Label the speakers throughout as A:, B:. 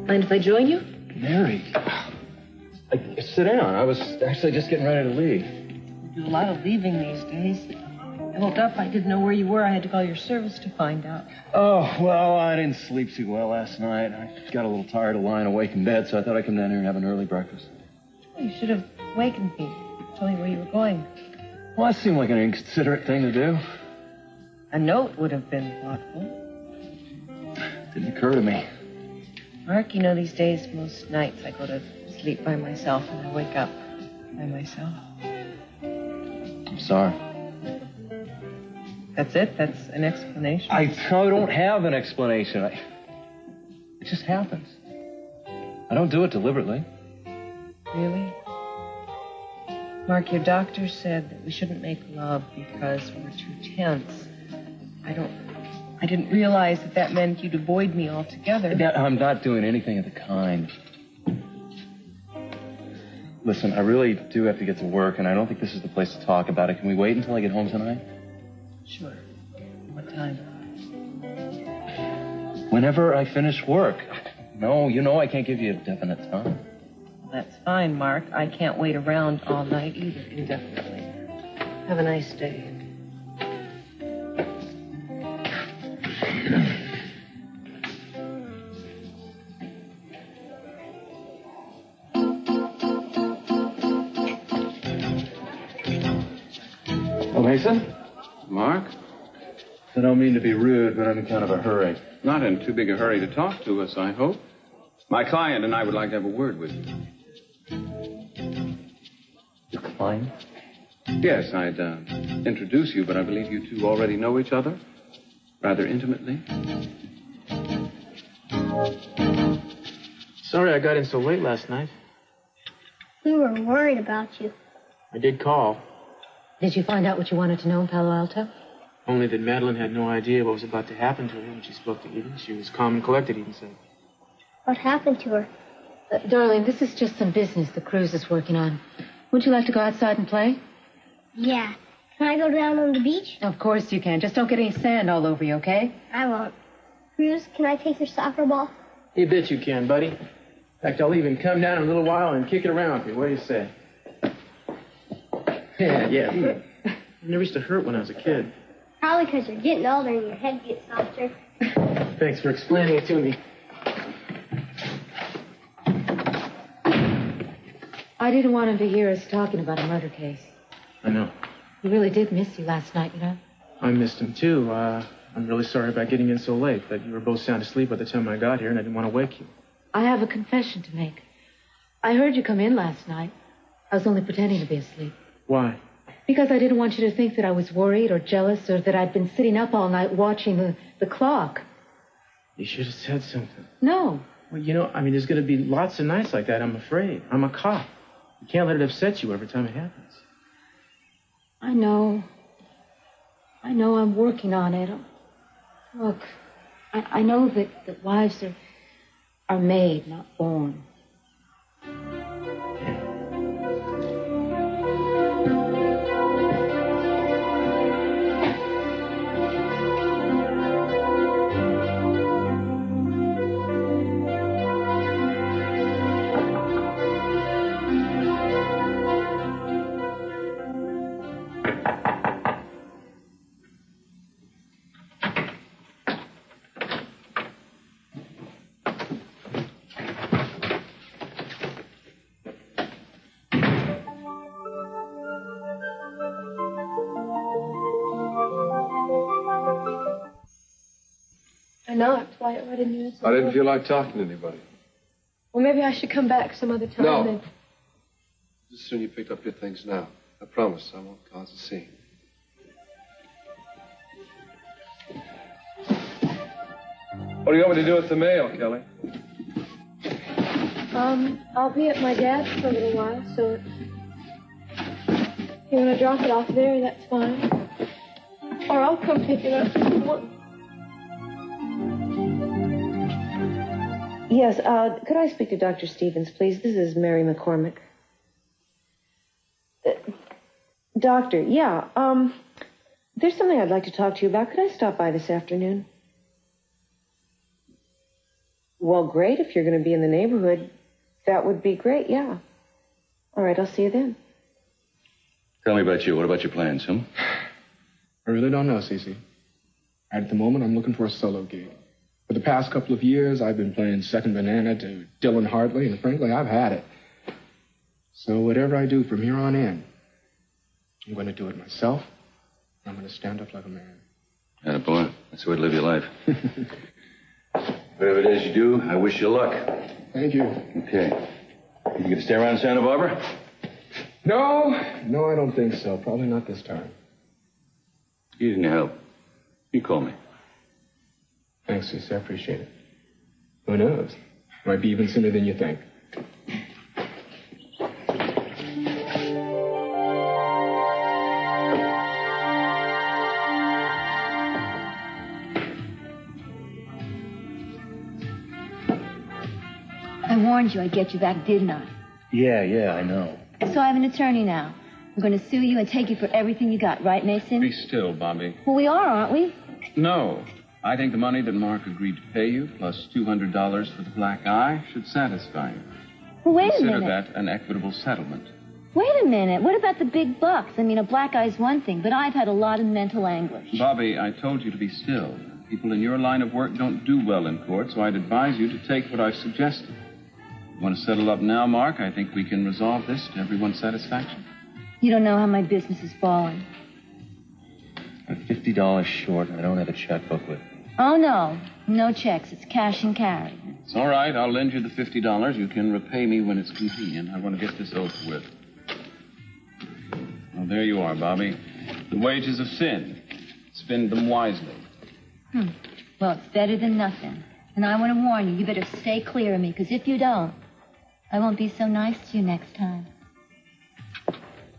A: Mind if I join you?
B: Mary, sit down. I was actually just getting ready to leave.
A: You do a lot of leaving these days. I woke up, I didn't know where you were. I had to call your service to find out.
B: Oh, well, I didn't sleep too well last night. I got a little tired of lying awake in bed, so I thought I'd come down here and have an early breakfast.
A: Well, you should have wakened me. Told me where you were going.
B: Well, that seemed like an inconsiderate thing to do.
A: A note would have been thoughtful.
B: Didn't occur to me.
A: Mark, you know, these days, most nights I go to sleep by myself and I wake up by myself.
B: I'm sorry.
A: That's it? That's an explanation?
B: I don't have an explanation. It just happens. I don't do it deliberately.
A: Really? Mark, your doctor said that we shouldn't make love because we're too tense. I didn't realize that meant you'd avoid me altogether.
B: I'm not doing anything of the kind. Listen, I really do have to get to work, and I don't think this is the place to talk about it. Can we wait until I get home tonight?
A: Sure. What time?
B: Whenever I finish work. No, you know I can't give you a definite time.
A: Well, that's fine, Mark. I can't wait around all night either, indefinitely. Have a nice day.
B: Oh, Mason?
C: Mark?
B: I don't mean to be rude, but I'm in kind of a hurry.
C: Not in too big a hurry to talk to us, I hope. My client and I would like to have a word with you.
B: Your client?
C: Yes, I'd introduce you, but I believe you two already know each other rather intimately.
D: Sorry I got in so late last night.
E: We were worried about you.
D: I did call.
F: Did you find out what you wanted to know in Palo Alto?
D: Only that Madeline had no idea what was about to happen to her when she spoke to Eden. She was calm and collected, Eden said.
E: What happened to her?
F: Darling, this is just some business the cruise is working on. Would you like to go outside and play?
E: Yeah. Can I go down on the beach?
F: Of course you can. Just don't get any sand all over you, okay?
E: I won't. Cruz, can I take your soccer ball?
D: You bet you can, buddy. In fact, I'll even come down in a little while and kick it around with you. What do you say? Yeah. I never used to hurt when I was a kid.
E: Probably because you're getting older and your head gets softer.
D: Thanks for explaining it to me.
F: I didn't want him to hear us talking about a murder case.
D: I know.
F: He really did miss you last night, you know?
D: I missed him, too. I'm really sorry about getting in so late, but you were both sound asleep by the time I got here, and I didn't want to wake you.
F: I have a confession to make. I heard you come in last night. I was only pretending to be asleep.
D: Why?
F: Because I didn't want you to think that I was worried or jealous or that I'd been sitting up all night watching the clock.
D: You should have said something.
F: No.
D: Well, you know, there's going to be lots of nights like that, I'm afraid. I'm a cop. You can't let it upset you every time it happens.
F: I know I'm working on it. Look, I know that wives are made, not born.
G: I knocked. Why didn't you answer?
H: I didn't feel like talking to anybody.
G: Well, maybe I should come back some other time.
H: No.
G: Then.
H: Just as soon you picked up your things now. I promise I won't cause a scene. What do you want me to do with the mail, Kelly?
G: I'll be at my dad's for a little while, so if you want to drop it off there, that's fine. Or I'll come pick it up if you want.
A: Yes, could I speak to Dr. Stevens, please? This is Mary McCormick. Doctor, yeah, there's something I'd like to talk to you about. Could I stop by this afternoon?
F: Well, great. If you're going to be in the neighborhood, that would be great, yeah. All right, I'll see you then.
C: Tell me about you. What about your plans, huh?
I: I really don't know, Cece. At the moment, I'm looking for a solo gig. For the past couple of years, I've been playing second banana to Dylan Hartley, and frankly, I've had it. So whatever I do from here on in, I'm going to do it myself. I'm going to stand up like a man.
C: Attaboy. That's the way to live your life. Whatever it is you do, I wish you luck.
I: Thank you.
C: Okay. You going to stay around Santa Barbara?
I: No, I don't think so. Probably not this time.
C: You need any help? You call me.
I: Thanks, Cece. I appreciate it. Who knows? Might be even sooner than you think.
J: I warned you I'd get you back, didn't I?
B: Yeah, I know.
J: So I have an attorney now. I'm going to sue you and take you for everything you got, right, Mason?
C: Be still, Bobby.
J: Well, we are, aren't we?
C: No. I think the money that Mark agreed to pay you, plus $200 for the black eye, should satisfy you.
J: Well, wait a
C: Consider
J: minute.
C: that an equitable settlement.
J: Wait a minute. What about the big bucks? I mean, a black eye's one thing, but I've had a lot of mental anguish.
C: Bobby, I told you to be still. People in your line of work don't do well in court, so I'd advise you to take what I've suggested. You want to settle up now, Mark? I think we can resolve this to everyone's satisfaction.
J: You don't know how my business is falling.
B: I'm $50 short, and I don't have a checkbook with me.
J: Oh, no. No checks. It's cash and carry.
C: It's all right. I'll lend you the $50. You can repay me when it's convenient. I want to get this over with. Well, there you are, Bobby. The wages of sin. Spend them wisely.
J: Well, it's better than nothing. And I want to warn you, you better stay clear of me, because if you don't, I won't be so nice to you next time.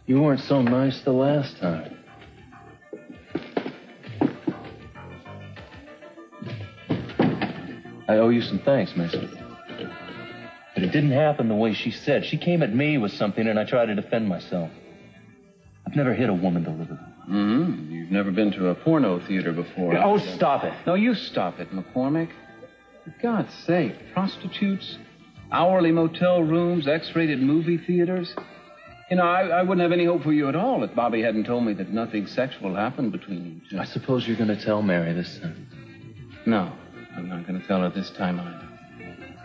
B: You weren't so nice the last time. I owe you some thanks, Mason. But it didn't happen the way she said. She came at me with something, and I tried to defend myself. I've never hit a woman deliberately.
C: Mm-hmm. You've never been to a porno theater before.
B: Oh, stop it.
C: No, you stop it, McCormick. For God's sake, prostitutes, hourly motel rooms, X-rated movie theaters. You know, I wouldn't have any hope for you at all if Bobby hadn't told me that nothing sexual happened between you two.
B: I suppose you're going to tell Mary this time.
C: No, I'm not going to tell her this time either.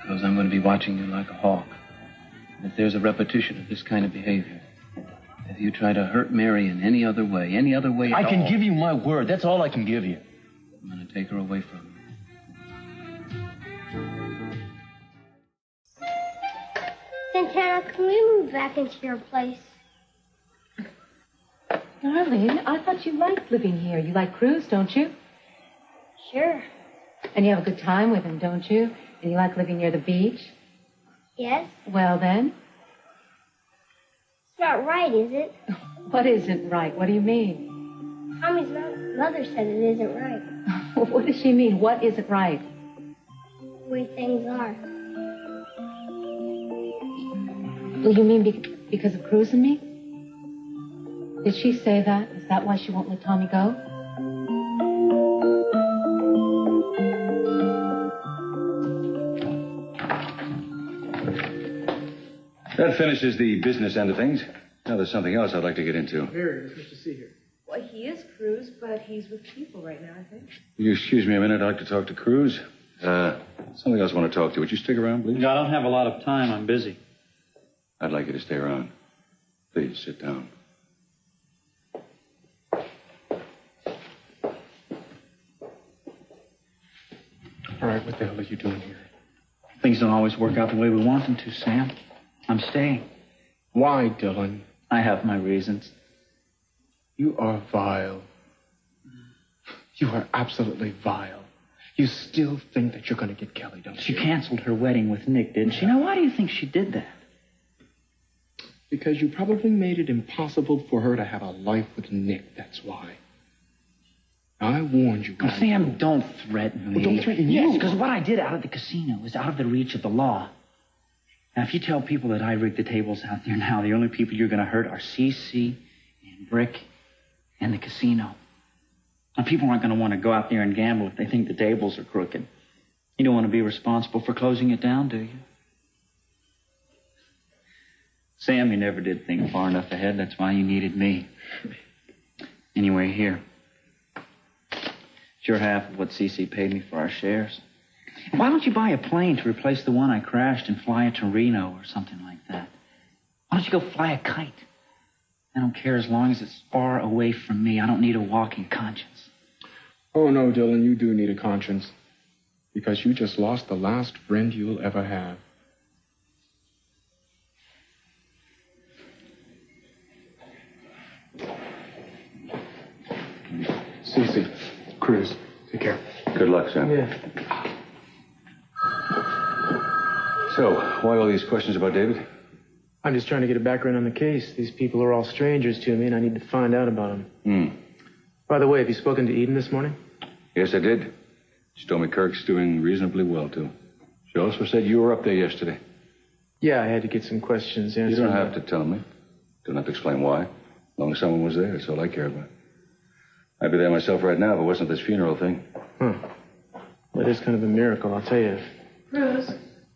C: Because I'm going to be watching you like a hawk. And if there's a repetition of this kind of behavior, if you try to hurt Mary in any other way at all...
B: I can give you my word. That's all I can give you.
C: I'm going to take her away from you.
E: Santana, can we move back into your place?
F: Darling, I thought you liked living here. You like Cruz, don't you?
E: Sure.
F: And you have a good time with him, don't you? And you like living near the beach?
E: Yes?
F: Well, then?
E: It's not right, is it?
F: What isn't right? What do you mean?
E: Tommy's mother said it isn't right.
F: What does she mean? What isn't right?
E: The way things are.
F: Well, you mean because of Cruz and me? Did she say that? Is that why she won't let Tommy go?
C: That finishes the business end of things. Now there's something else I'd like to get into.
I: Here, it's Mr. C here.
F: Well, he is Cruz, but he's with people right now, I think.
C: Will you excuse me a minute? I'd like to talk to Cruz. Something else I want to talk to. Would you stick around, please?
K: No, I don't have a lot of time. I'm busy.
C: I'd like you to stay around. Please, sit down.
I: All right, what the hell are you doing here?
K: Things don't always work out the way we want them to, Sam. I'm staying.
I: Why, Dylan?
K: I have my reasons.
I: You are vile. You are absolutely vile. You still think that you're going to get Kelly, don't you?
K: She canceled her wedding with Nick, didn't she? Now, why do you think she did that?
I: Because you probably made it impossible for her to have a life with Nick, that's why. I warned you.
K: Oh, Sam, don't threaten me.
I: Well, don't threaten you.
K: Yes, because what I did out at the casino was out of the reach of the law. Now, if you tell people that I rigged the tables out there now, the only people you're going to hurt are Cece and Brick and the casino. Now, people aren't going to want to go out there and gamble if they think the tables are crooked. You don't want to be responsible for closing it down, do you? Sam, you never did think far enough ahead. That's why you needed me. Anyway, here. It's your half of what Cece paid me for our shares. Why don't you buy a plane to replace the one I crashed and fly it to Reno or something like that? Why don't you go fly a kite? I don't care as long as it's far away from me. I don't need a walking conscience.
I: Oh, no, Dylan, you do need a conscience. Because you just lost the last friend you'll ever have. Cece, Cruz, take care.
L: Good luck, Sam.
D: Yeah.
L: So, why all these questions about David?
D: I'm just trying to get a background on the case. These people are all strangers to me, and I need to find out about them. By the way, have you spoken to Eden this morning?
L: Yes, I did. She told me Kirk's doing reasonably well, too. She also said you were up there yesterday.
D: Yeah, I had to get some questions answered.
L: You don't have to tell me. Don't have to explain why. As long as someone was there, that's all I care about. I'd be there myself right now if it wasn't this funeral thing.
D: Well, it is kind of a miracle, I'll tell you.
A: Cruz?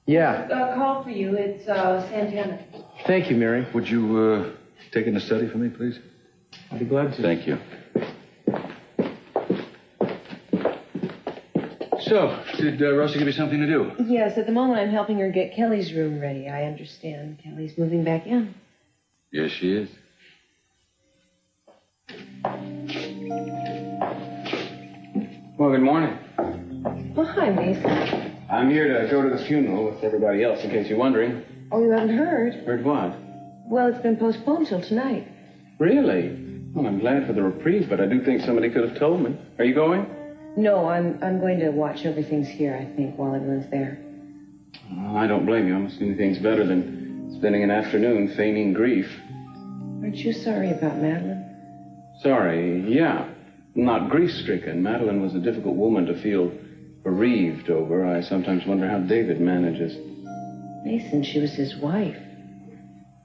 D: Yeah.
A: A call for you. It's Santana.
D: Thank you, Mary.
L: Would you take it in a study for me, please?
D: I'd be glad to.
L: Thank you. So, did Rosa give you something to do?
A: Yes, at the moment I'm helping her get Kelly's room ready. I understand Kelly's moving back in.
L: Yes, she is.
C: Well, good morning.
A: Oh, hi, Mason.
C: I'm here to go to the funeral with everybody else, in case you're wondering.
A: Oh, you haven't heard?
C: Heard what?
A: Well, it's been postponed till tonight.
C: Really? Well, I'm glad for the reprieve, but I do think somebody could have told me. Are you going?
A: No, I'm going to watch over things here, I think, while everyone's there.
C: Well, I don't blame you. Almost anything's better than spending an afternoon feigning grief.
A: Aren't you sorry about Madeline?
C: Sorry, yeah. Not grief-stricken. Madeline was a difficult woman to feel bereaved over. I sometimes wonder how David manages.
A: Mason, she was his wife.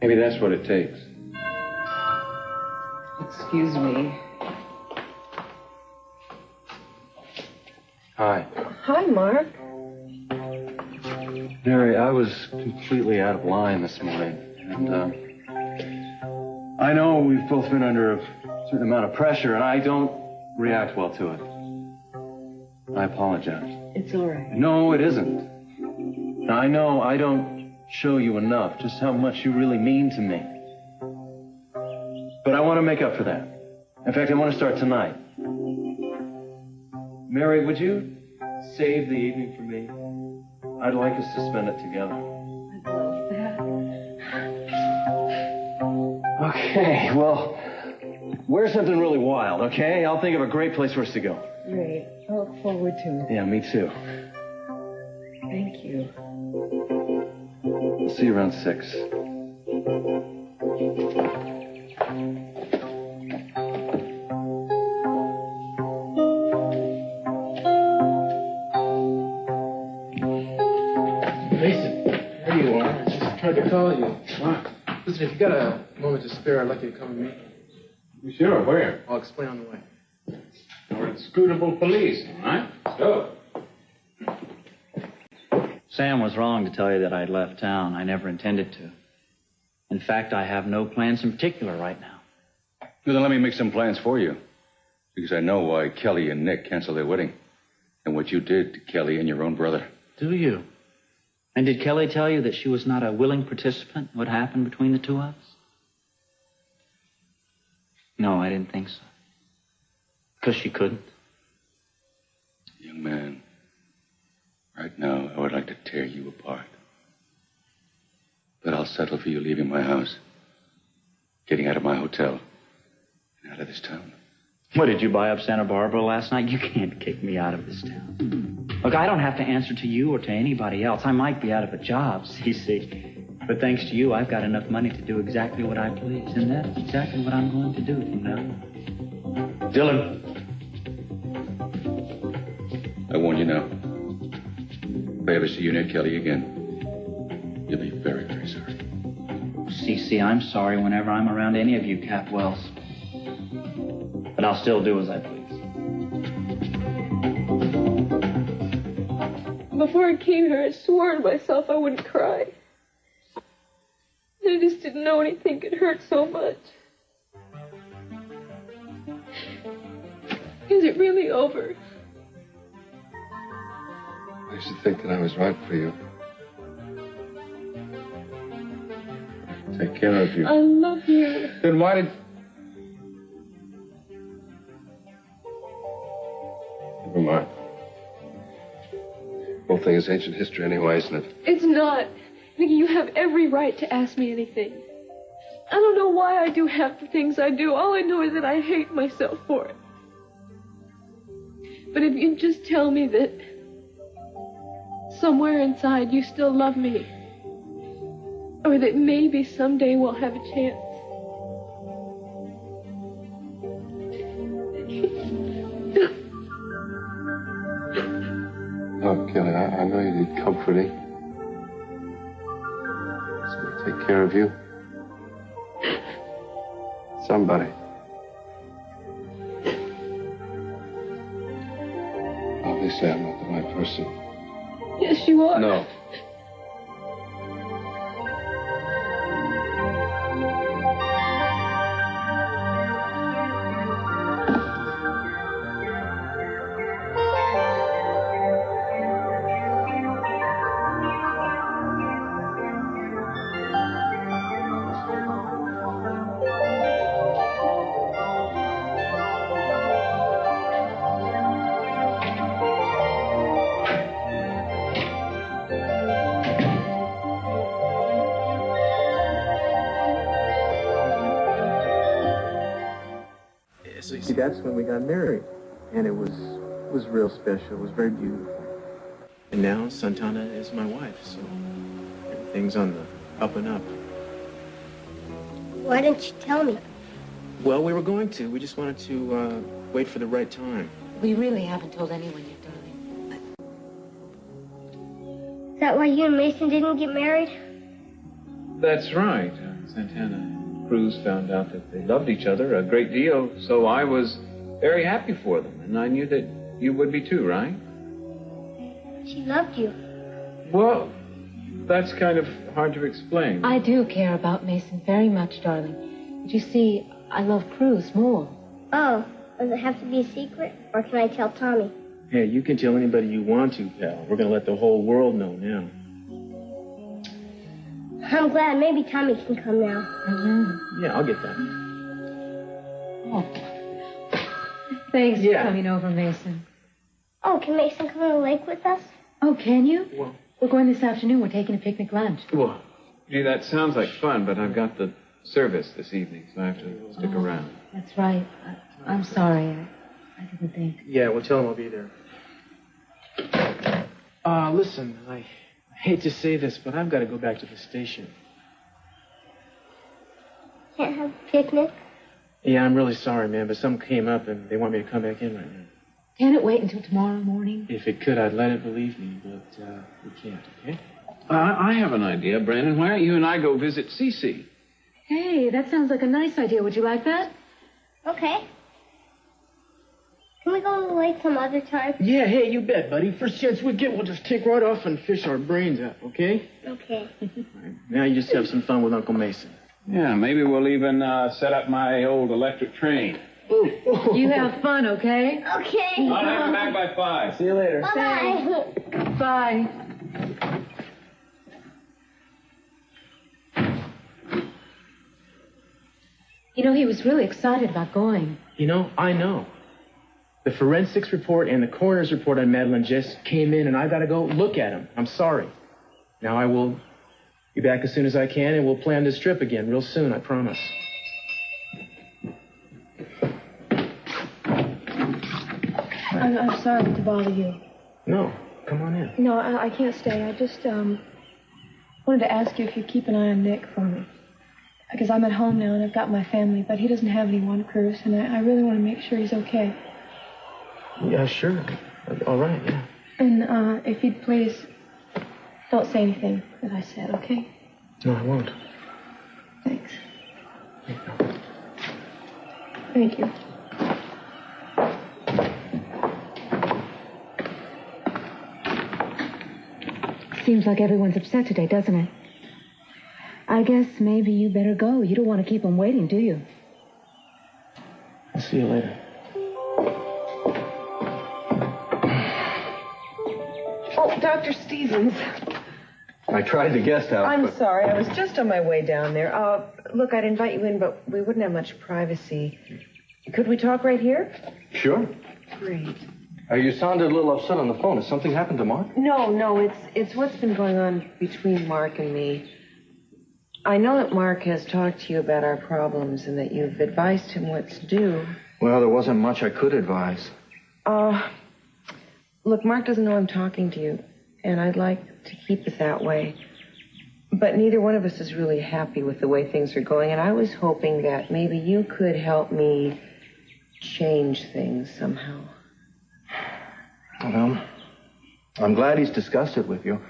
C: Maybe that's what it takes.
A: Excuse me.
H: Hi.
A: Hi, Mark.
H: Mary, I was completely out of line this morning. And, I know we've both been under a certain amount of pressure, and I don't react well to it. I apologize.
A: It's all right.
B: No, it isn't. Now, I know I don't show you enough just how much you really mean to me. But I want to make up for that. In fact, I want to start tonight. Mary, would you save the evening for me? I'd like us to spend it together.
A: I'd love that.
B: Okay, well, wear something really wild, okay? I'll think of a great place for us to go.
A: Great. I look forward to it.
B: Yeah, me too.
A: Thank you.
B: I'll see you around 6.
I: Mason, there you are. I just tried to call you. Wow. Listen, if you got a moment to spare, I'd like you to come with me.
C: Sure, where?
I: I'll explain on the way.
C: We're inscrutable police, all right? Let's go.
K: Sam was wrong to tell you that I'd left town. I never intended to. In fact, I have no plans in particular right now.
L: Well, then let me make some plans for you. Because I know why Kelly and Nick canceled their wedding. And what you did to Kelly and your own brother.
K: Do you? And did Kelly tell you that she was not a willing participant in what happened between the two of us? No, I didn't think so. Because she couldn't.
L: Young man, right now I would like to tear you apart. But I'll settle for you leaving my house, getting out of my hotel, and out of this town.
K: What, did you buy up Santa Barbara last night? You can't kick me out of this town. Look, I don't have to answer to you or to anybody else. I might be out of a job, CC. But thanks to you, I've got enough money to do exactly what I please. And that's exactly what I'm going to do from now on.
L: Dylan. I warn you now. If I ever see you near Kelly again, you'll be very, very sorry.
K: CC, I'm sorry whenever I'm around any of you, Cap Wells. But I'll still do as I please.
G: Before I came here, I swore to myself I wouldn't cry. I just didn't know anything could hurt so much. Is it really over?
M: I used to think that I was right for you. Take care of you.
G: I love you.
C: Then why did...
M: Never mind. The whole thing is ancient history anyway, isn't it?
G: It's not. Nicky, you have every right to ask me anything. I don't know why I do half the things I do. All I know is that I hate myself for it. But if you just tell me that somewhere inside you still love me, or that maybe someday we'll have a chance.
M: Oh, Kelly, I know you need comforting. So take care of you. Somebody. Obviously, I'm not the right person.
G: Yes, you are.
M: No.
D: So you see, that's when we got married, and it was real special. It was very beautiful. And now Santana is my wife, so everything's on the up and up.
E: Why didn't you tell me?
D: Well, we were going to. We just wanted to wait for the right time.
F: We really haven't told anyone yet, darling.
E: Is that why you and Mason didn't get married?
C: That's right. Santana and Cruz found out that they loved each other a great deal, so I was very happy for them, and I knew that you would be too, right?
E: She loved you.
C: Well, that's kind of hard to explain.
F: I do care about Mason very much, darling. But you see, I love Cruz more.
E: Oh, does it have to be a secret, or can I tell Tommy?
D: Hey, you can tell anybody you want to, pal. We're going to let the whole world know now.
E: I'm glad. Maybe Tommy can come now.
D: Mm-hmm. Yeah, I'll get that.
F: Oh. Thanks for coming over, Mason.
E: Oh, can Mason come to the lake with us?
F: Oh, can you?
C: Well,
F: we're going this afternoon. We're taking a picnic lunch.
C: Well, gee, that sounds like fun, but I've got the service this evening, so I have to stick around.
F: That's right. I'm sorry. I didn't think.
D: Yeah, well, tell him I'll be there. Listen, I hate to say this, but I've got to go back to the station.
E: Can't have a picnic?
D: Yeah, I'm really sorry, man, but something came up and they want me to come back in right now.
F: Can it wait until tomorrow morning?
D: If it could, I'd let it, believe me, but we can't, okay?
C: I have an idea, Brandon. Why don't you and I go visit Cece?
F: Hey, that sounds like a nice idea. Would you like that?
E: Okay. Can we go to the lake some other time?
D: Yeah, hey, you bet, buddy. First chance we get, we'll just take right off and fish our brains out, okay?
E: Okay.
D: Right. Now you just have some fun with Uncle Mason.
C: Yeah, maybe we'll even set up my old electric train.
F: Ooh. You have fun, okay?
E: Okay.
C: I'll have it back by 5.
D: See you later.
E: Bye-bye.
F: Bye. You know, he was really excited about going.
D: You know, I know. The forensics report and the coroner's report on Madeline just came in, and I got to go look at them. I'm sorry. Now I will be back as soon as I can, and we'll plan this trip again real soon, I promise.
G: I'm sorry to bother you.
D: No, come on in.
G: No, I can't stay. I just wanted to ask you if you'd keep an eye on Nick for me. Because I'm at home now and I've got my family, but he doesn't have anyone, Cruz, and I really want to make sure he's okay.
D: Yeah, sure. All right, yeah.
G: And if you'd please, don't say anything that I said, okay?
D: No, I won't.
G: Thanks. Thank you.
F: Seems like everyone's upset today, doesn't it? I guess maybe you better go. You don't want to keep them waiting, do you?
D: I'll see you later.
A: Oh, Dr. Stevens.
H: I tried the guest house.
A: I'm sorry. I was just on my way down there. Look, I'd invite you in, but we wouldn't have much privacy. Could we talk right here?
H: Sure.
A: Great.
B: You sounded a little upset on the phone. Has something happened to Mark?
A: No, it's what's been going on between Mark and me. I know that Mark has talked to you about our problems and that you've advised him what to do.
B: Well, there wasn't much I could advise.
A: Look, Mark doesn't know I'm talking to you, and I'd like to keep it that way. But neither one of us is really happy with the way things are going, and I was hoping that maybe you could help me change things somehow.
B: Well, I'm glad he's discussed it with you.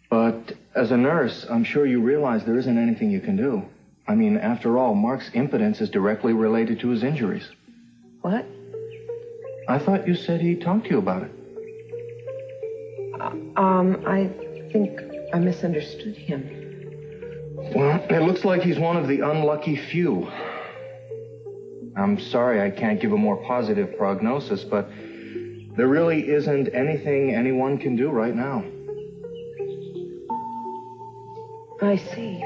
B: But as a nurse, I'm sure you realize there isn't anything you can do. I mean, after all, Mark's impotence is directly related to his injuries.
A: What?
B: I thought you said he talked to you about it.
A: I think I misunderstood him.
B: Well, it looks like he's one of the unlucky few. I'm sorry I can't give a more positive prognosis, but there really isn't anything anyone can do right now.
A: I see.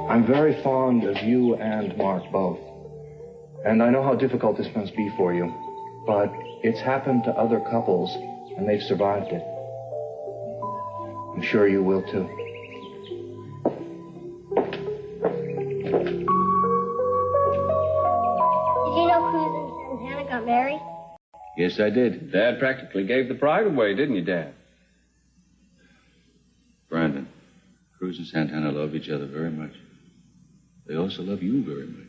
B: I'm very fond of you and Mark both. And I know how difficult this must be for you. But it's happened to other couples, and they've survived it. I'm sure you will, too.
E: Did you know Cruz and Santana got married?
L: Yes, I did.
C: Dad practically gave the bride away, didn't you, Dad?
L: Brandon, Cruz and Santana love each other very much. They also love you very much.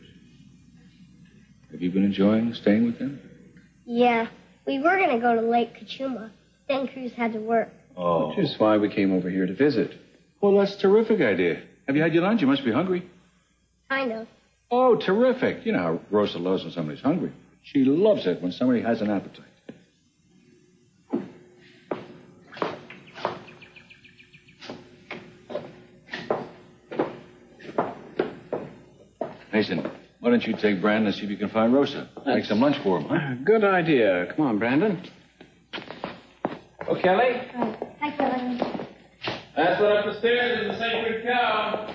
L: Have you been enjoying staying with them?
E: Yeah. We were going to go to Lake Cachuma. Then Cruz had to work.
L: Oh.
C: Which is why we came over here to visit.
L: Well, that's a terrific idea. Have you had your lunch? You must be hungry.
E: Kind of.
L: Oh, terrific. You know how Rosa loves when somebody's hungry. She loves it when somebody has an appetite. Mason, why don't you take Brandon and see if you can find Rosa? Make some lunch for him, huh?
C: Good idea. Come on, Brandon. Oh, Kelly?
E: Hi, Kelly.
C: That's what up the stairs is the sacred cow.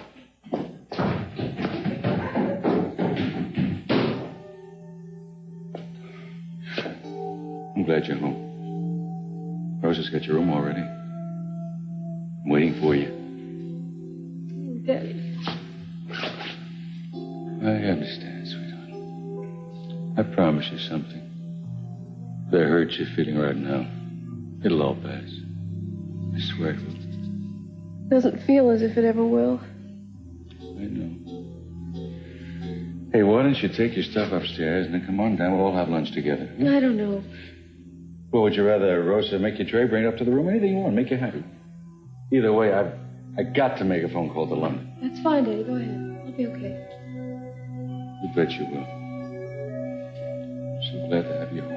L: I'm glad you're home. Rosa's got your room already. I'm waiting for you.
G: Daddy.
L: I understand, sweetheart. I promise you something. The hurt you're feeling right now, it'll all pass. I swear it will.
G: Doesn't feel as if it ever will.
L: I know. Hey, why don't you take your stuff upstairs and then come on down? We'll all have lunch together.
G: I don't know.
L: Well, would you rather Rosa make your tray, bring it up to the room? Anything you want, make you happy. Either way, I got to make a phone call to London.
G: That's fine, Daddy. Go ahead. I'll be okay.
L: You bet you will. I'm so glad to have you home.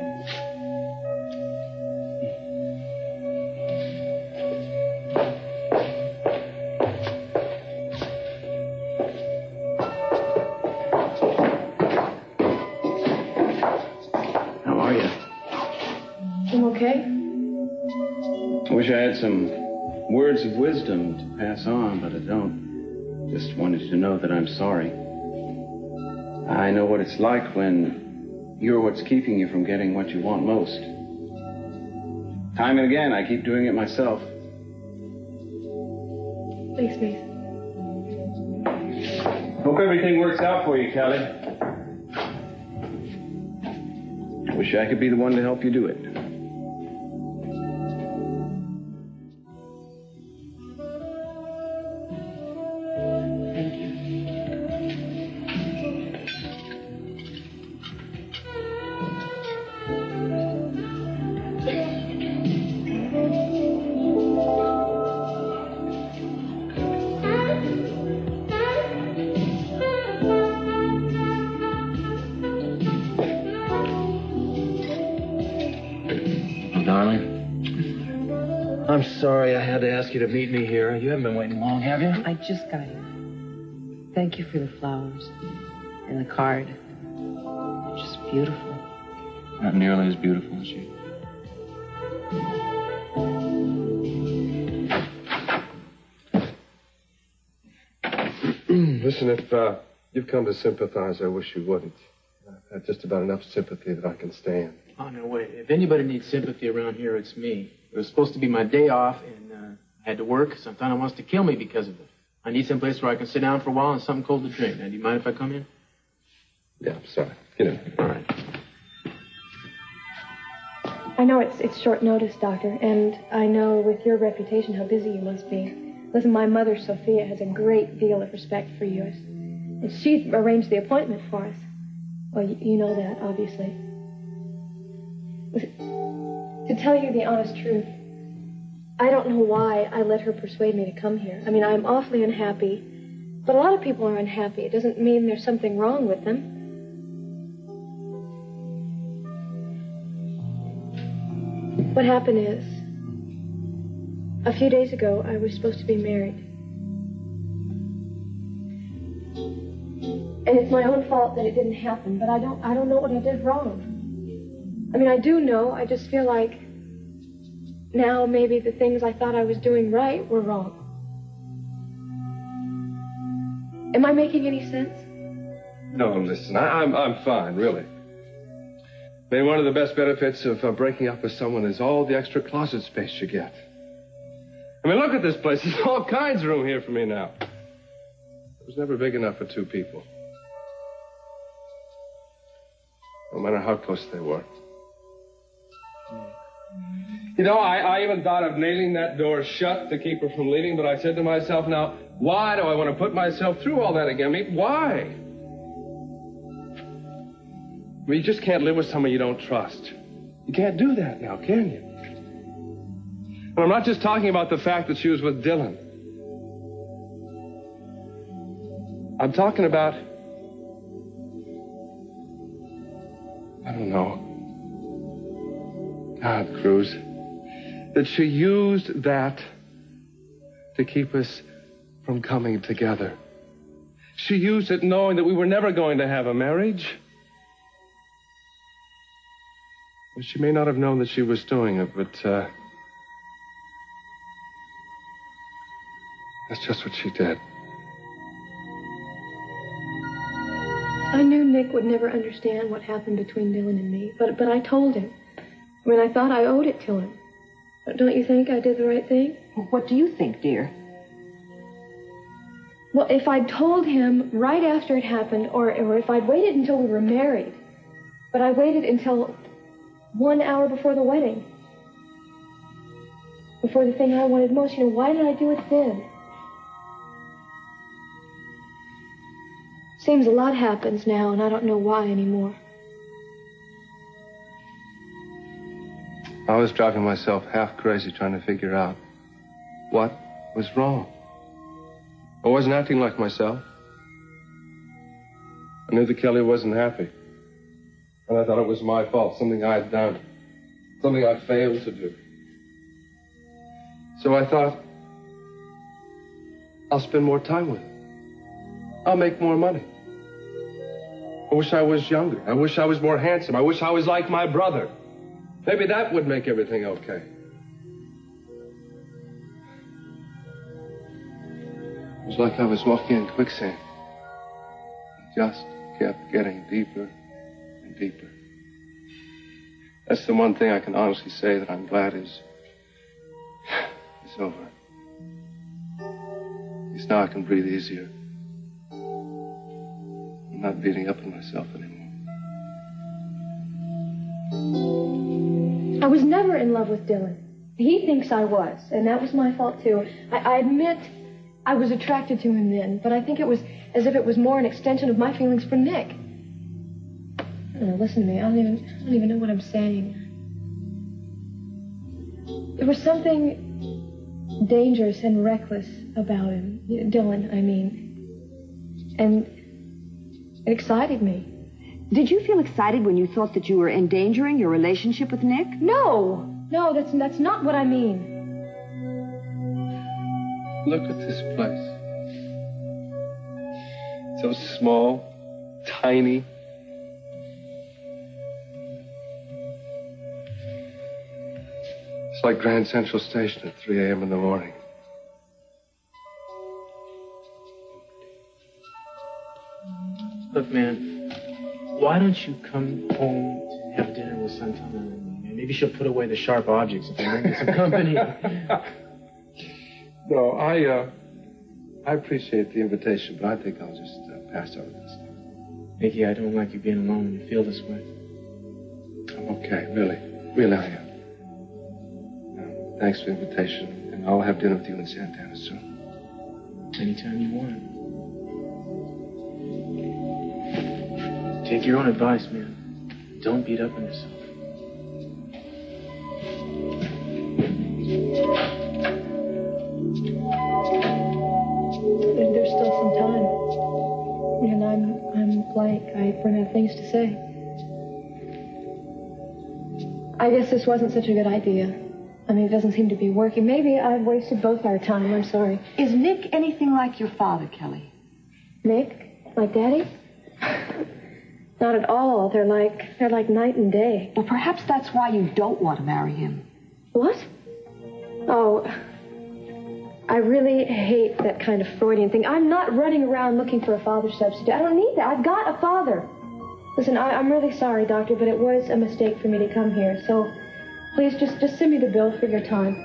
C: How are you?
G: I'm okay.
C: I wish I had some words of wisdom to pass on, but I don't. Just wanted you to know that I'm sorry. I know what it's like when you're what's keeping you from getting what you want most. Time and again, I keep doing it myself.
G: Thanks, Mason.
C: Hope everything works out for you, Kelly. I wish I could be the one to help you do it. darling. I'm sorry I had to ask you to meet me here. You haven't been waiting long, have you?
A: I just got here. Thank you for the flowers and the card. They're just beautiful.
L: Not nearly as beautiful as you.
M: Listen, if you've come to sympathize, I wish you wouldn't. I've had just about enough sympathy that I can stand.
D: Oh, no, wait. If anybody needs sympathy around here, it's me. It was supposed to be my day off, and I had to work. Santana wants to kill me because of it. I need someplace where I can sit down for a while and something cold to drink. Now, do you mind if I come in?
M: Yeah, I'm sorry. Get in.
D: All right.
G: I know it's short notice, Doctor, and I know with your reputation how busy you must be. Listen, my mother, Sophia, has a great deal of respect for you. And she arranged the appointment for us. Well, you know that, obviously. To tell you the honest truth, I don't know why I let her persuade me to come here. I mean, I'm awfully unhappy, but a lot of people are unhappy. It doesn't mean there's something wrong with them. What happened is, a few days ago, I was supposed to be married. And it's my own fault that it didn't happen, but I don't know what I did wrong. I mean, I do know, I just feel like now maybe the things I thought I was doing right were wrong. Am I making any sense?
M: No, listen, I'm fine, really. I mean, one of the best benefits of breaking up with someone is all the extra closet space you get. I mean, look at this place. There's all kinds of room here for me now. It was never big enough for two people. No matter how close they were. You know, I even thought of nailing that door shut to keep her from leaving, but I said to myself, now, why do I want to put myself through all that again? I mean, why? I mean, you just can't live with someone you don't trust. You can't do that now, can you? And I'm not just talking about the fact that she was with Dylan. I'm talking about, I don't know. God, Cruz, that she used that to keep us from coming together. She used it knowing that we were never going to have a marriage. Well, she may not have known that she was doing it, but that's just what she did.
G: I knew Nick would never understand what happened between Dylan and me, but I told him. I mean, I thought I owed it to him. Don't you think I did the right thing?
A: What do you think, dear?
G: Well, if I'd told him right after it happened, or if I'd waited until we were married, but I waited until 1 hour before the wedding, before the thing I wanted most, you know, why did I do it then? Seems a lot happens now, and I don't know why anymore.
M: I was driving myself half crazy trying to figure out what was wrong. I wasn't acting like myself. I knew that Kelly wasn't happy. And I thought it was my fault, something I had done, something I failed to do. So I thought, I'll spend more time with her. I'll make more money. I wish I was younger. I wish I was more handsome. I wish I was like my brother. Maybe that would make everything okay. It was like I was walking in quicksand. It just kept getting deeper and deeper. That's the one thing I can honestly say that I'm glad is over. At least now I can breathe easier. I'm not beating up on myself anymore.
G: I was never in love with Dylan. He thinks I was, and that was my fault, too. I admit I was attracted to him then, but I think it was as if it was more an extension of my feelings for Nick. Oh, listen to me. I don't even know what I'm saying. There was something dangerous and reckless about him. Dylan, I mean. And it excited me.
N: Did you feel excited when you thought that you were endangering your relationship with Nick?
G: No. No, that's not what I mean.
M: Look at this place. So small, tiny. It's like Grand Central Station at 3 a.m. in the morning.
D: Look, man, why don't you come home to have dinner with Santana and me? Maybe she'll put away the sharp objects if I bring you some company.
M: No, I appreciate the invitation, but I think I'll just pass over this.
D: Mickey, I don't like you being alone when you feel this way.
M: I'm okay, really. Really, I am. Thanks for the invitation, and I'll have dinner with you in Santana soon.
D: Anytime you want. Take your own advice, man. Don't beat up on yourself.
G: There's still some time. And I'm blank. I don't have things to say. I guess this wasn't such a good idea. I mean, it doesn't seem to be working. Maybe I've wasted both our time. I'm sorry.
N: Is Nick anything like your father, Kelly?
G: Nick? Like Daddy? Not at all. They're like night and day.
N: Well, perhaps that's why you don't want to marry him.
G: What? Oh, I really hate that kind of Freudian thing. I'm not running around looking for a father substitute. I don't need that. I've got a father. Listen, I'm really sorry, Doctor, but it was a mistake for me to come here. So please just send me the bill for your time.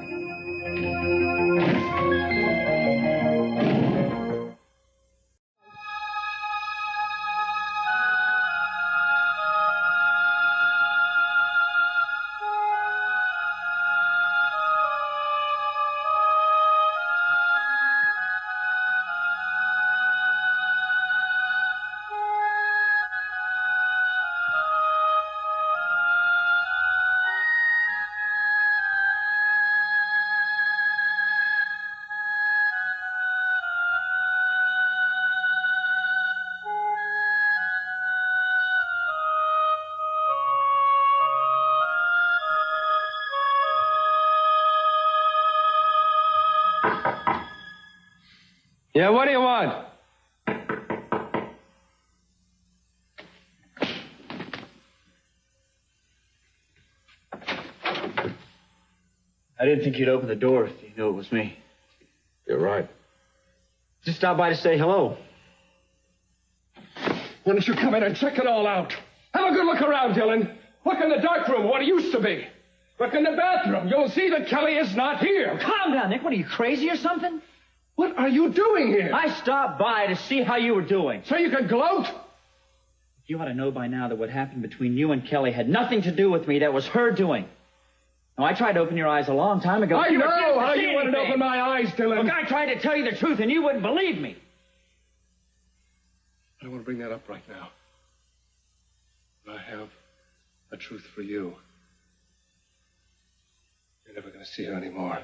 M: Yeah, what do you want?
K: I didn't think you'd open the door if you knew it was me.
M: You're right.
K: Just stopped by to say hello.
M: Why don't you come in and check it all out? Have a good look around, Dylan. Look in the dark room, what it used to be. Look in the bathroom. You'll see that Kelly is not here.
K: Calm down, Nick. What, are you crazy or something?
M: What are you doing here?
K: I stopped by to see how you were doing.
M: So you can gloat?
K: You ought to know by now that what happened between you and Kelly had nothing to do with me. That was her doing. Now, I tried to open your eyes a long time ago.
M: I know how you wanted to open my eyes, Dylan.
K: Look, I tried to tell you the truth, and you wouldn't believe me.
M: I don't want to bring that up right now. But I have a truth for you. You're never going to see her anymore.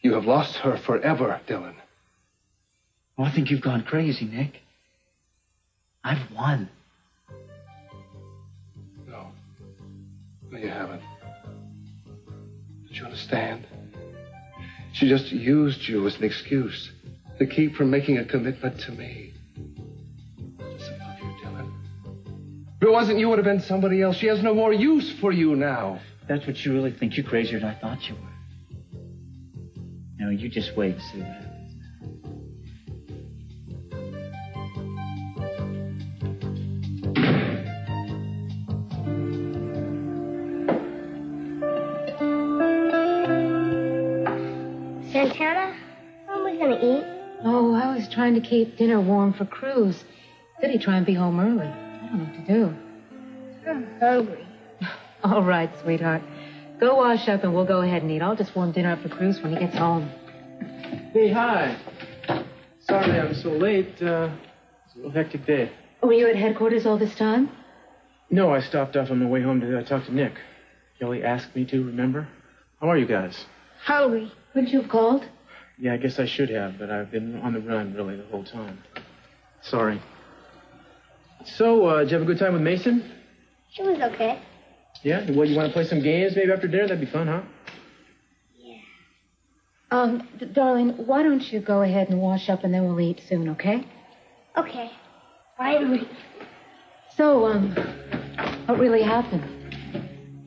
M: You have lost her forever, Dylan.
K: Oh, I think you've gone crazy, Nick. I've won.
M: No. No, you haven't. Don't you understand? She just used you as an excuse to keep from making a commitment to me. She doesn't love you, Dylan. If it wasn't you, it would have been somebody else. She has no more use for you now.
K: That's what you really think. You're crazier than I thought you were. No, you just wait and see what happens.
E: Santana, when are we going to eat?
F: Oh, I was trying to keep dinner warm for Cruz. Said he'd try and be home early. I don't know what to do.
E: I'm hungry.
F: All right, sweetheart. Go wash up and we'll go ahead and eat. I'll just warm dinner up for Cruz when he gets home.
D: Hey, hi. Sorry I'm so late. It's a real hectic day.
F: Were you at headquarters all this time?
D: No, I stopped off on my way home to talk to Nick. Kelly asked me to, remember? How are you guys?
E: Hungry.
F: Wouldn't you have called?
D: Yeah, I guess I should have, but I've been on the run, really, the whole time. Sorry. So, did you have a good time with Mason?
E: She was okay.
D: Yeah? What, you want to play some games maybe after dinner? That'd be fun, huh?
F: Darling, why don't you go ahead and wash up and then we'll eat soon, okay?
E: Okay. Finally.
F: So, what really happened?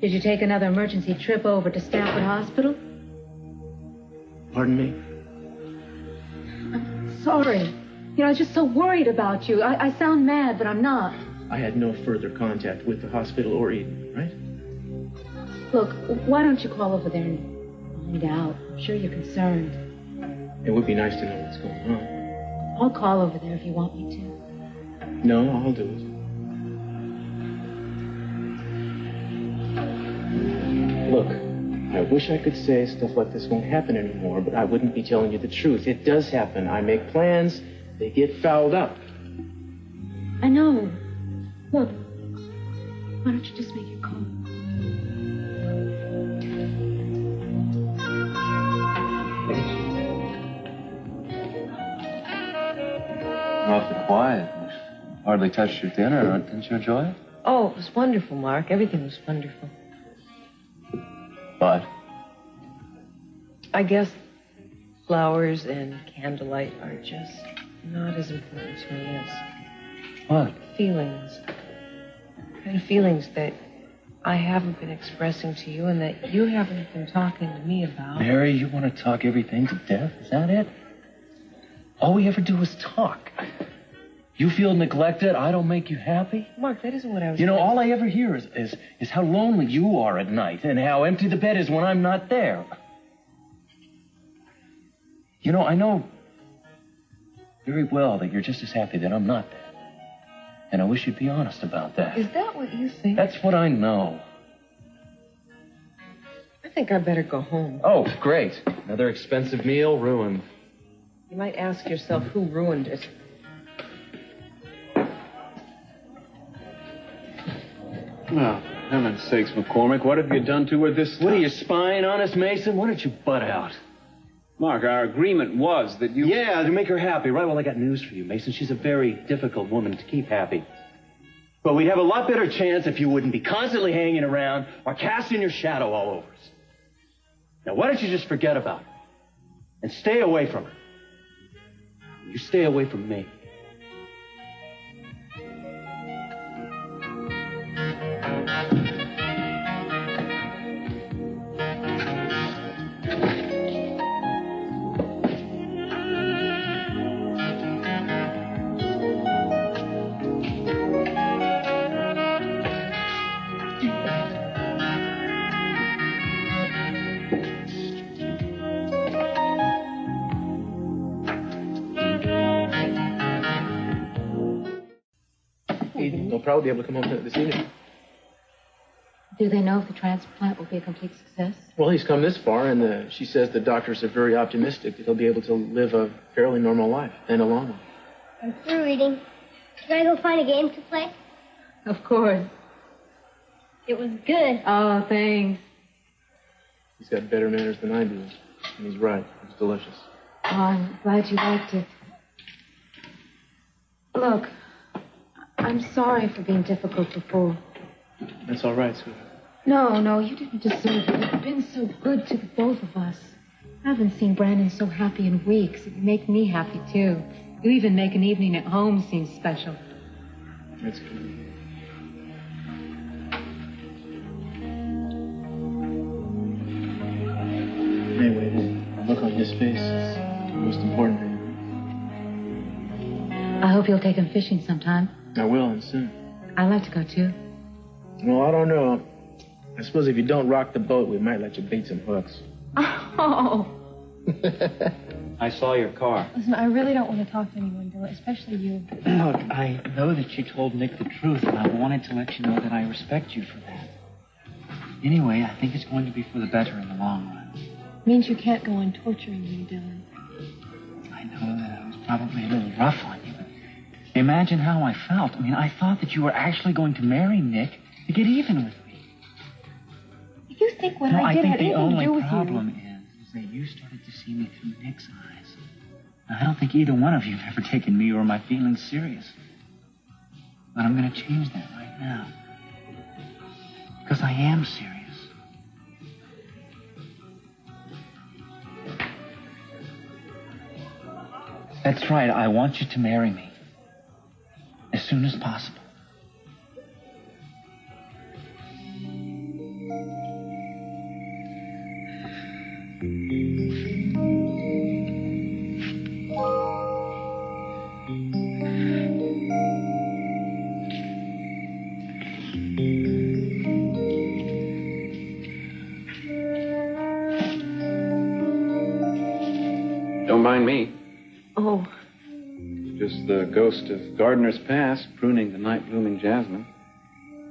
F: Did you take another emergency trip over to Stafford Hospital?
D: Pardon me?
F: I'm sorry. You know, I was just so worried about you. I sound mad, but I'm not.
D: I had no further contact with the hospital or Eden, right?
F: Look, why don't you call over there and find out? I'm sure you're concerned.
D: It would be nice to know what's going on.
F: I'll call over there if you want me to.
D: No, I'll do it. Look, I wish I could say stuff like this won't happen anymore, but I wouldn't be telling you the truth. It does happen. I make plans, they get fouled up.
F: I know. Look, why don't you just make your call?
H: Awfully quiet. Hardly touched your dinner. Didn't you enjoy it?
A: Oh, it was wonderful, Mark. Everything was wonderful.
H: But?
A: I guess flowers and candlelight are just not as important to me as
H: What?
A: feelings. Kind of feelings that I haven't been expressing to you and that you haven't been talking to me about.
H: Mary, you want to talk everything to death? Is that it? All we ever do is talk. You feel neglected, I don't make you happy?
A: Mark, that isn't what I was
H: You know,
A: saying.
H: all I ever hear is how lonely you are at night and how empty the bed is when I'm not there. You know, I know very well that you're just as happy that I'm not there. And I wish you'd be honest about that.
A: Is that what you think?
H: That's what I know.
A: I think I better go home.
H: Oh, great. Another expensive meal ruined.
A: You might ask yourself who ruined it.
C: Oh, heaven's sakes, McCormick, what have you done to her this time?
H: What are you spying on us, Mason? Why don't you butt out?
C: Mark, our agreement was that you...
H: Yeah, to make her happy, right? Well, I got news for you, Mason. She's a very difficult woman to keep happy. But we'd have a lot better chance if you wouldn't be constantly hanging around or casting your shadow all over us. Now, why don't you just forget about her and stay away from her? You stay away from me.
D: They'll probably be able to come home this evening.
F: Do they know if the transplant will be a complete success?
D: Well, he's come this far, and she says the doctors are very optimistic that he'll be able to live a fairly normal life and a long one.
E: I'm through reading. Can I go find a game to play?
F: Of course.
E: It was good.
F: Oh, thanks.
D: He's got better manners than I do, and he's right. It's delicious.
F: Oh, I'm glad you liked it. Look, I'm sorry for being difficult before.
D: That's all right, sweetheart.
F: No, you didn't deserve it. You've been so good to the both of us. I haven't seen Brandon so happy in weeks. It make me happy, too. You even make an evening at home seem special.
D: That's good. Anyway, the look on his face is the most important thing.
F: I hope you'll take him fishing sometime.
D: I will, and soon.
F: I'd like to go, too.
D: Well, I don't know. I suppose if you don't rock the boat, we might let you bait some hooks.
F: Oh.
K: I saw your car.
G: Listen, I really don't want to talk to anyone, Dylan, especially you.
K: Look, I know that you told Nick the truth, and I wanted to let you know that I respect you for that. Anyway, I think it's going to be for the better in the long run.
G: Means you can't go on torturing me, Dylan.
K: I know that I was probably a little rough on you, but imagine how I felt. I mean, I thought that you were actually going to marry Nick to get even with me.
G: If you think what
K: No,
G: I did
K: think
G: had
K: the
G: anything to
K: only
G: do with
K: problem is that you started to see me through Nick's eyes. Now, I don't think either one of you have ever taken me or my feelings seriously. But I'm going to change that right now. Because I am serious. That's right. I want you to marry me. As soon as possible.
C: Don't mind me.
A: Oh.
C: Just the ghost of gardener's past, pruning the night-blooming jasmine.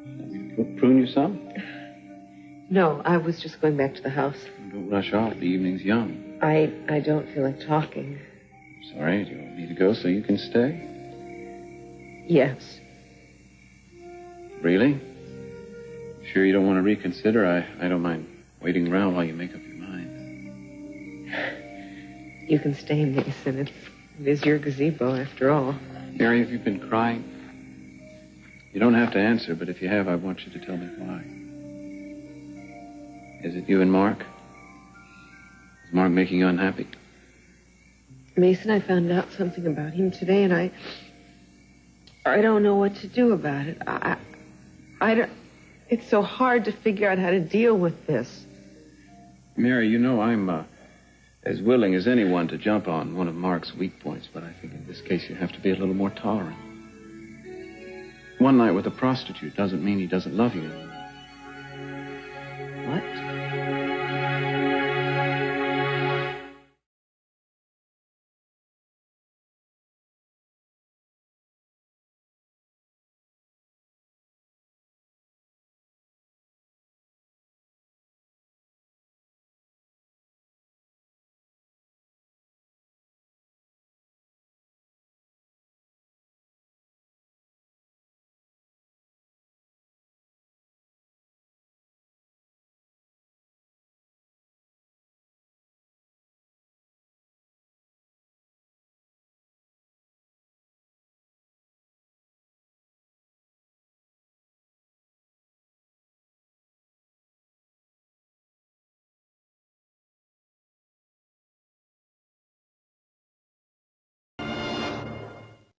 C: Want me to prune you some?
A: No, I was just going back to the house.
C: Don't rush off. The evening's young.
A: I don't feel like talking.
C: Sorry, do you want me to go so you can stay?
A: Yes.
C: Really? Sure you don't want to reconsider? I don't mind waiting around while you make up your mind.
A: You can stay, Mason. It is your gazebo, after all.
C: Mary, have you been crying? You don't have to answer, but if you have, I want you to tell me why. Is it you and Mark? Is Mark making you unhappy?
A: Mason, I found out something about him today, and I don't know what to do about it. I don't... It's so hard to figure out how to deal with this.
C: Mary, you know I'm as willing as anyone to jump on one of Mark's weak points, but I think in this case you have to be a little more tolerant. One night with a prostitute doesn't mean he doesn't love you.